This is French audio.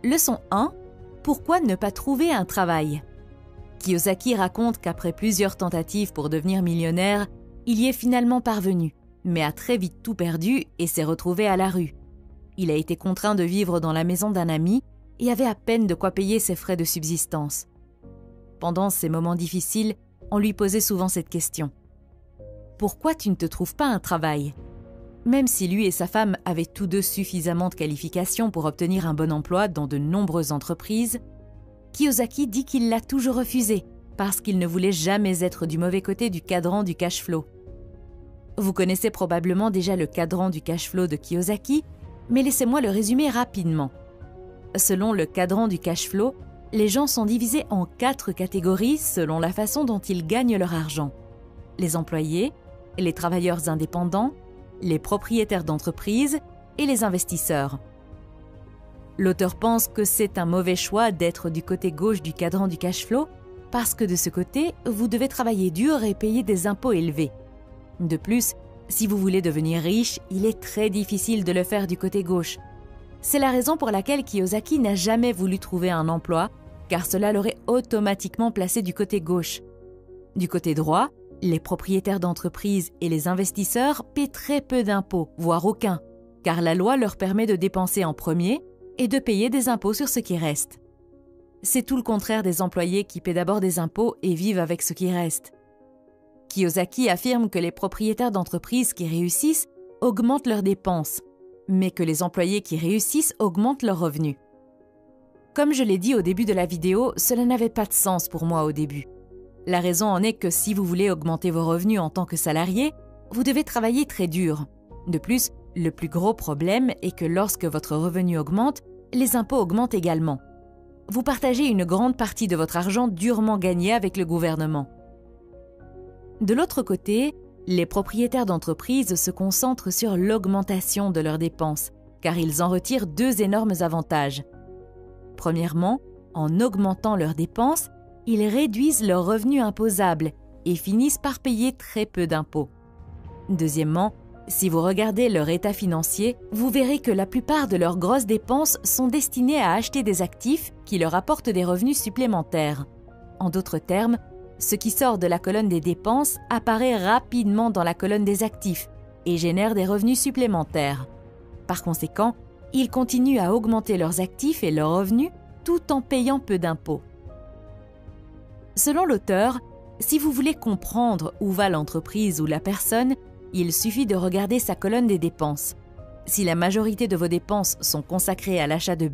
Leçon 1. Pourquoi ne pas trouver un travail? Kiyosaki raconte qu'après plusieurs tentatives pour devenir millionnaire, il y est finalement parvenu, mais a très vite tout perdu et s'est retrouvé à la rue. Il a été contraint de vivre dans la maison d'un ami et avait à peine de quoi payer ses frais de subsistance. Pendant ces moments difficiles, on lui posait souvent cette question. Pourquoi tu ne te trouves pas un travail? Même si lui et sa femme avaient tous deux suffisamment de qualifications pour obtenir un bon emploi dans de nombreuses entreprises, Kiyosaki dit qu'il l'a toujours refusé parce qu'il ne voulait jamais être du mauvais côté du cadran du cash flow. Vous connaissez probablement déjà le cadran du cash flow de Kiyosaki, mais laissez-moi le résumer rapidement. Selon le cadran du cash flow, les gens sont divisés en 4 catégories selon la façon dont ils gagnent leur argent. Les employés, les travailleurs indépendants, les propriétaires d'entreprises et les investisseurs. L'auteur pense que c'est un mauvais choix d'être du côté gauche du cadran du cash flow parce que de ce côté, vous devez travailler dur et payer des impôts élevés. De plus, si vous voulez devenir riche, il est très difficile de le faire du côté gauche. C'est la raison pour laquelle Kiyosaki n'a jamais voulu trouver un emploi, car cela l'aurait automatiquement placé du côté gauche. Du côté droit, les propriétaires d'entreprises et les investisseurs paient très peu d'impôts, voire aucun, car la loi leur permet de dépenser en premier et de payer des impôts sur ce qui reste. C'est tout le contraire des employés qui paient d'abord des impôts et vivent avec ce qui reste. Kiyosaki affirme que les propriétaires d'entreprises qui réussissent augmentent leurs dépenses, mais que les employés qui réussissent augmentent leurs revenus. Comme je l'ai dit au début de la vidéo, cela n'avait pas de sens pour moi au début. La raison en est que si vous voulez augmenter vos revenus en tant que salarié, vous devez travailler très dur. De plus, le plus gros problème est que lorsque votre revenu augmente, les impôts augmentent également. Vous partagez une grande partie de votre argent durement gagné avec le gouvernement. De l'autre côté, les propriétaires d'entreprises se concentrent sur l'augmentation de leurs dépenses, car ils en retirent 2 énormes avantages. Premièrement, en augmentant leurs dépenses, ils réduisent leurs revenus imposables et finissent par payer très peu d'impôts. Deuxièmement, si vous regardez leur état financier, vous verrez que la plupart de leurs grosses dépenses sont destinées à acheter des actifs qui leur apportent des revenus supplémentaires. En d'autres termes, ce qui sort de la colonne des dépenses apparaît rapidement dans la colonne des actifs et génère des revenus supplémentaires. Par conséquent, ils continuent à augmenter leurs actifs et leurs revenus tout en payant peu d'impôts. Selon l'auteur, si vous voulez comprendre où va l'entreprise ou la personne, il suffit de regarder sa colonne des dépenses. Si la majorité de vos dépenses sont consacrées à l'achat de